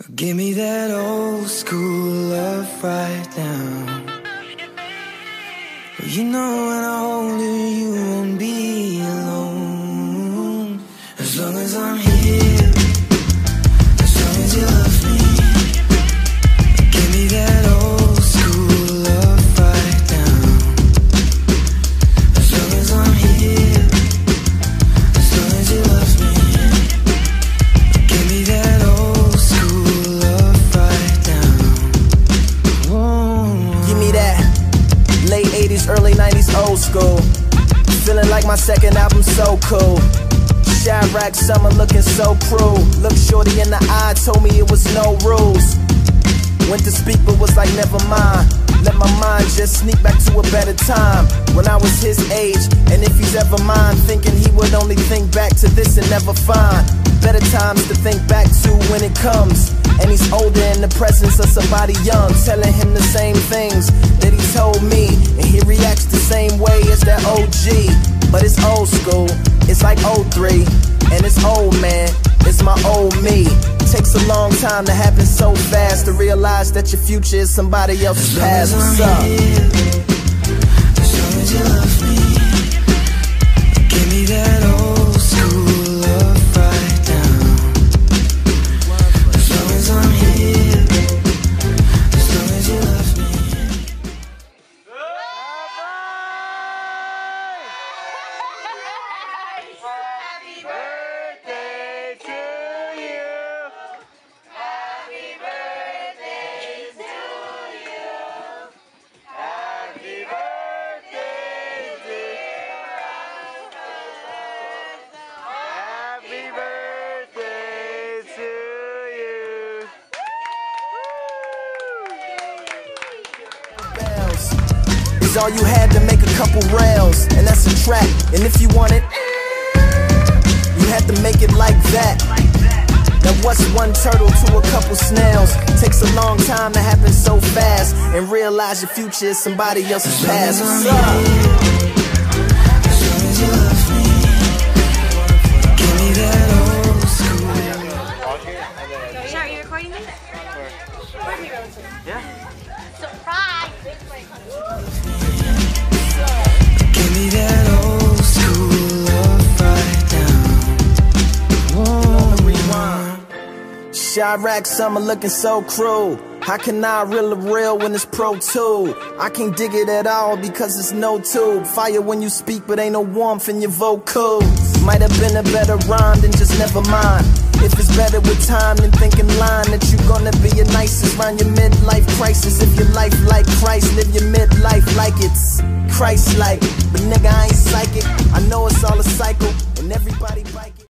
Give me that old school love right now. You know when I hold you, you won't be alone. As long as I'm here, as long as you love me. Give me that old school love right now. As long as I'm here, as long as you love me. Give me that old school love right now. Whoa. Give me that late 80s, early 90s, old school. Feeling like my second album so cool. Chirac summer looking so cruel. Looked shorty in the eye, told me it was no rules. Went to speak but was like never mind. Let my mind just sneak back to a better time when I was his age. And if he's ever mine, thinking he would only think back to this and never find better times to think back to when it comes. And he's older in the presence of somebody young, telling him the same things that he told me, and he reacts the same way as that OG. But it's old school, it's like 03, and it's old man, it's my old me. Takes a long time to happen so fast, to realize that your future is somebody else's past. What's up? As long as you love me. Give me that old school love right now. As long as I'm here, as long as you love me. Happy birthday to you. Happy birthday to you. Happy birthday, dear Roscoe. Happy birthday to you. Bells is all you had to make a couple rails, and that's a track. And if you want it, you had to make it like that. Now what's one turtle to a couple snails? Takes a long time to happen so fast, and realize your future is somebody else's past. What's up? As long as you love me. Give me that old school. Are you recording this? Record me really quick. Yeah. Surprise! Give me that old school love right now. Whoa. Chirac summer looking so cruel. How can I reel a reel when it's Pro Tool? I can't dig it at all because it's no tube. Fire when you speak but ain't no warmth in your vocals. Might have been a better rhyme than just never mind. If it's better with time than thinking line that you gonna be your nicest round your midlife crisis. If your life like Christ, live your midlife like it's Christ-like. But nigga, I ain't psychic. I know it's all a cycle and everybody bike it.